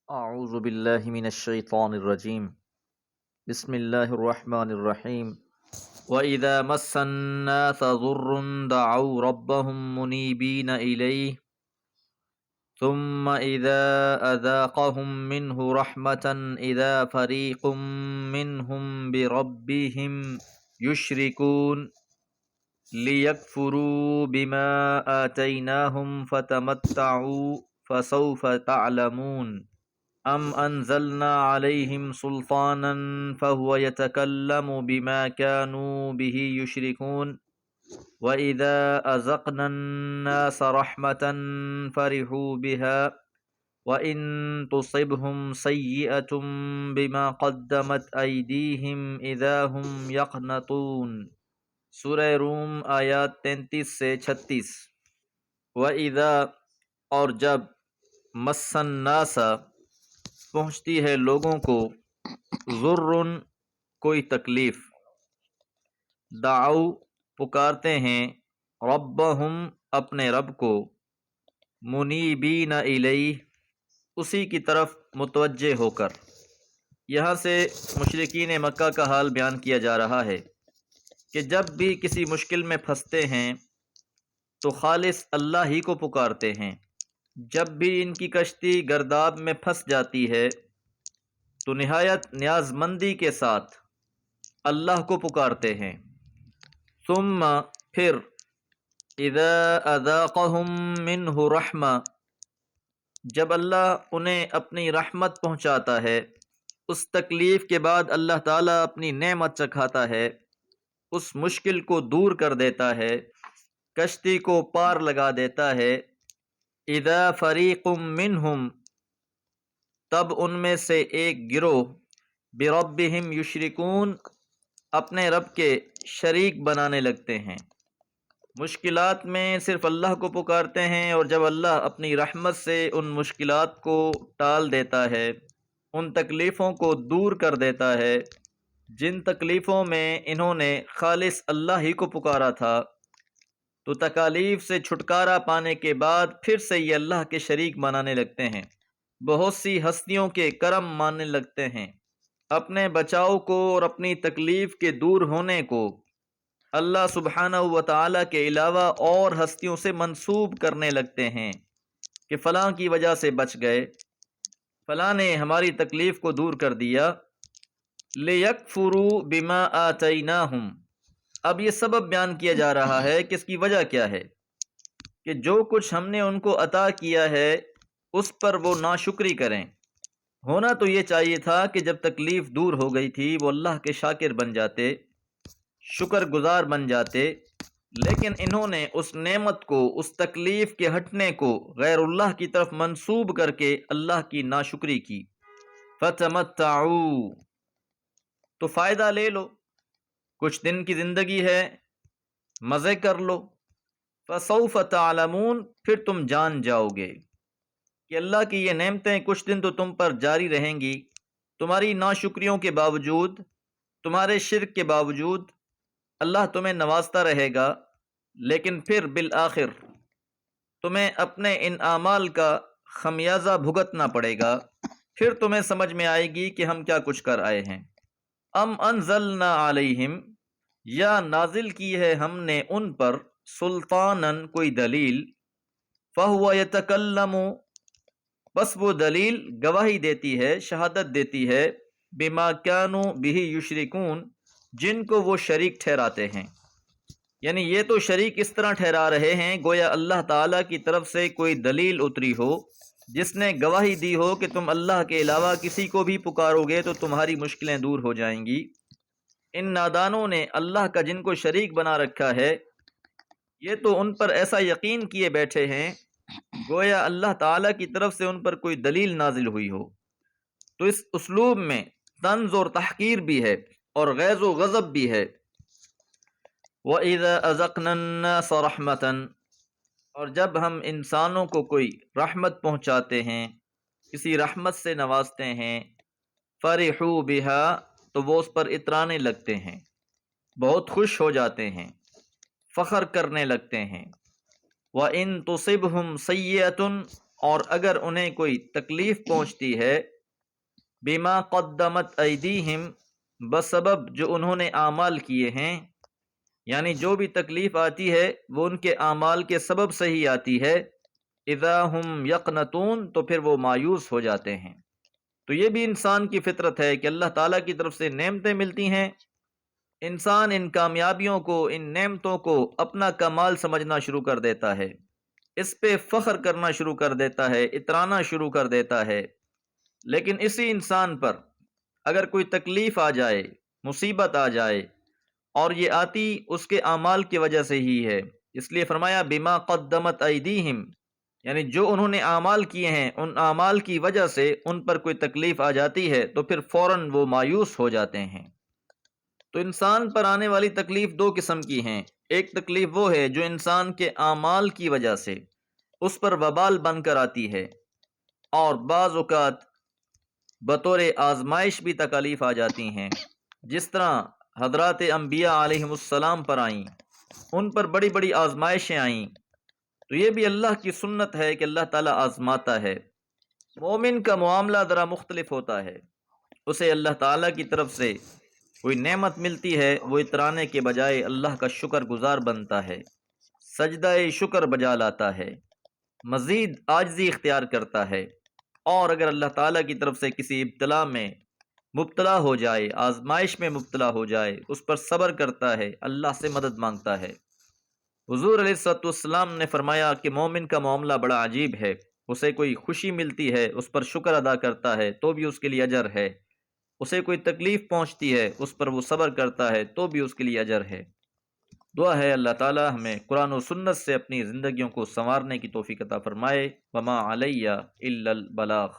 اعوذ باللہ من الشیطان الرجیم بسم اللہ الرحمن الرحیم وَإِذَا مَسَّ النَّاسَ ضُرٌّ دَعَوْا رَبَّهُم مُنِيبِينَ إِلَيْهِ ثُمَّ إِذَا أَذَاقَهُم مِّنْهُ رَحْمَةً إِذَا فَرِيقٌ مِّنْهُم بِرَبِّهِمْ يُشْرِكُونَ لِيَكْفُرُوا بِمَا آتَيْنَاهُمْ فَتَمَتَّعُوا فَسَوْفَ تَعْلَمُونَ ام انزلنا علیہم سلطانا فهو يتكلم بما كانوا به يشركون وَإِذَا أَذَقْنَا النَّاسَ رَحْمَةً فَرِحُوا بِهَا وَإِن تُصِبْهُمْ سَيِّئَةٌ بِمَا قَدَّمَتْ أَيْدِيهِمْ إِذَا هُمْ يَقْنَطُونَ۔ سورہ روم آیات 33 سے 36۔ وَإِذَا اور جب مَسَّ النَّاسَ پہنچتی ہے لوگوں کو ضرٌ کوئی تکلیف، دعو پکارتے ہیں ربہم اپنے رب کو، منیبین الیہ اسی کی طرف متوجہ ہو کر۔ یہاں سے مشرکین مکہ کا حال بیان کیا جا رہا ہے کہ جب بھی کسی مشکل میں پھنستے ہیں تو خالص اللہ ہی کو پکارتے ہیں۔ جب بھی ان کی کشتی گرداب میں پھنس جاتی ہے تو نہایت نیاز مندی کے ساتھ اللہ کو پکارتے ہیں۔ ثم پھر اذا اذاقہم منہ رحمہ جب اللہ انہیں اپنی رحمت پہنچاتا ہے، اس تکلیف کے بعد اللہ تعالیٰ اپنی نعمت چکھاتا ہے، اس مشکل کو دور کر دیتا ہے، کشتی کو پار لگا دیتا ہے۔ اذا فریق منہم تب ان میں سے ایک گروہ بربہم یشرکون اپنے رب کے شریک بنانے لگتے ہیں۔ مشکلات میں صرف اللہ کو پکارتے ہیں، اور جب اللہ اپنی رحمت سے ان مشکلات کو ٹال دیتا ہے، ان تکلیفوں کو دور کر دیتا ہے جن تکلیفوں میں انہوں نے خالص اللہ ہی کو پکارا تھا، تو تکالیف سے چھٹکارا پانے کے بعد پھر سے یہ اللہ کے شریک بنانے لگتے ہیں، بہت سی ہستیوں کے کرم ماننے لگتے ہیں، اپنے بچاؤ کو اور اپنی تکلیف کے دور ہونے کو اللہ سبحانہ و تعالیٰ کے علاوہ اور ہستیوں سے منسوب کرنے لگتے ہیں کہ فلاں کی وجہ سے بچ گئے، فلاں نے ہماری تکلیف کو دور کر دیا۔ لِيَكْفُرُوا بِمَا آتَيْنَاهُمْ اب یہ سبب بیان کیا جا رہا ہے کہ اس کی وجہ کیا ہے، کہ جو کچھ ہم نے ان کو عطا کیا ہے اس پر وہ ناشکری کریں۔ ہونا تو یہ چاہیے تھا کہ جب تکلیف دور ہو گئی تھی وہ اللہ کے شاکر بن جاتے، شکر گزار بن جاتے، لیکن انہوں نے اس نعمت کو، اس تکلیف کے ہٹنے کو غیر اللہ کی طرف منسوب کر کے اللہ کی ناشکری کی۔ فَتَمَتَّعُوا تو فائدہ لے لو، کچھ دن کی زندگی ہے، مزے کر لو۔ فَسَوْفَ تَعْلَمُونَ پھر تم جان جاؤ گے کہ اللہ کی یہ نعمتیں کچھ دن تو تم پر جاری رہیں گی، تمہاری ناشکریوں کے باوجود، تمہارے شرک کے باوجود اللہ تمہیں نوازتا رہے گا، لیکن پھر بالآخر تمہیں اپنے ان اعمال کا خمیازہ بھگتنا پڑے گا، پھر تمہیں سمجھ میں آئے گی کہ ہم کیا کچھ کر آئے ہیں۔ ام انزلنا علیہم یا نازل کی ہے ہم نے ان پر سلطانن کوئی دلیل، فہو یتکلم بس وہ دلیل گواہی دیتی ہے، شہادت دیتی ہے، بما کانوا بہ یشرکون جن کو وہ شریک ٹھہراتے ہیں۔ یعنی یہ تو شریک اس طرح ٹھہرا رہے ہیں گویا اللہ تعالیٰ کی طرف سے کوئی دلیل اتری ہو جس نے گواہی دی ہو کہ تم اللہ کے علاوہ کسی کو بھی پکارو گے تو تمہاری مشکلیں دور ہو جائیں گی۔ ان نادانوں نے اللہ کا جن کو شریک بنا رکھا ہے، یہ تو ان پر ایسا یقین کیے بیٹھے ہیں گویا اللہ تعالیٰ کی طرف سے ان پر کوئی دلیل نازل ہوئی ہو۔ تو اس اسلوب میں طنز اور تحقیر بھی ہے اور غیظ و غضب بھی ہے۔ وَإِذَا أَذَقْنَا النَّاسَ رَحْمَةً اور جب ہم انسانوں کو کوئی رحمت پہنچاتے ہیں، کسی رحمت سے نوازتے ہیں، فَرِحُوا بِهَا تو وہ اس پر اترانے لگتے ہیں، بہت خوش ہو جاتے ہیں، فخر کرنے لگتے ہیں۔ وَإِن تُصِبْهُمْ سَيِّئَةٌ اور اگر انہیں کوئی تکلیف پہنچتی ہے بما قدمت ایدیہم، بسبب جو انہوں نے اعمال کیے ہیں، یعنی جو بھی تکلیف آتی ہے وہ ان کے اعمال کے سبب سے ہی آتی ہے، اذا ہم یقنطون، تو پھر وہ مایوس ہو جاتے ہیں۔ تو یہ بھی انسان کی فطرت ہے کہ اللہ تعالیٰ کی طرف سے نعمتیں ملتی ہیں، انسان ان کامیابیوں کو، ان نعمتوں کو اپنا کمال سمجھنا شروع کر دیتا ہے، اس پہ فخر کرنا شروع کر دیتا ہے، اترانا شروع کر دیتا ہے۔ لیکن اسی انسان پر اگر کوئی تکلیف آ جائے، مصیبت آ جائے، اور یہ آتی اس کے اعمال کی وجہ سے ہی ہے، اس لیے فرمایا بما قدمت ایدیہم، یعنی جو انہوں نے اعمال کیے ہیں ان اعمال کی وجہ سے ان پر کوئی تکلیف آ جاتی ہے تو پھر فوراً وہ مایوس ہو جاتے ہیں۔ تو انسان پر آنے والی تکلیف دو قسم کی ہیں، ایک تکلیف وہ ہے جو انسان کے اعمال کی وجہ سے اس پر وبال بن کر آتی ہے، اور بعض اوقات بطور آزمائش بھی تکالیف آ جاتی ہیں، جس طرح حضرات انبیاء علیہم السلام پر آئیں، ان پر بڑی بڑی آزمائشیں آئیں۔ تو یہ بھی اللہ کی سنت ہے کہ اللہ تعالیٰ آزماتا ہے۔ مومن کا معاملہ ذرا مختلف ہوتا ہے، اسے اللہ تعالیٰ کی طرف سے کوئی نعمت ملتی ہے، وہ اترانے کے بجائے اللہ کا شکر گزار بنتا ہے، سجدہ شکر بجا لاتا ہے، مزید عاجزی اختیار کرتا ہے، اور اگر اللہ تعالیٰ کی طرف سے کسی ابتلا میں مبتلا ہو جائے، آزمائش میں مبتلا ہو جائے، اس پر صبر کرتا ہے، اللہ سے مدد مانگتا ہے۔ حضور علیہ الصلوۃ والسلام نے فرمایا کہ مومن کا معاملہ بڑا عجیب ہے، اسے کوئی خوشی ملتی ہے اس پر شکر ادا کرتا ہے تو بھی اس کے لیے اجر ہے، اسے کوئی تکلیف پہنچتی ہے اس پر وہ صبر کرتا ہے تو بھی اس کے لیے اجر ہے۔ دعا ہے اللہ تعالی ہمیں قرآن و سنت سے اپنی زندگیوں کو سنوارنے کی توفیق عطا فرمائے۔ وما علیہ الا البلاغ۔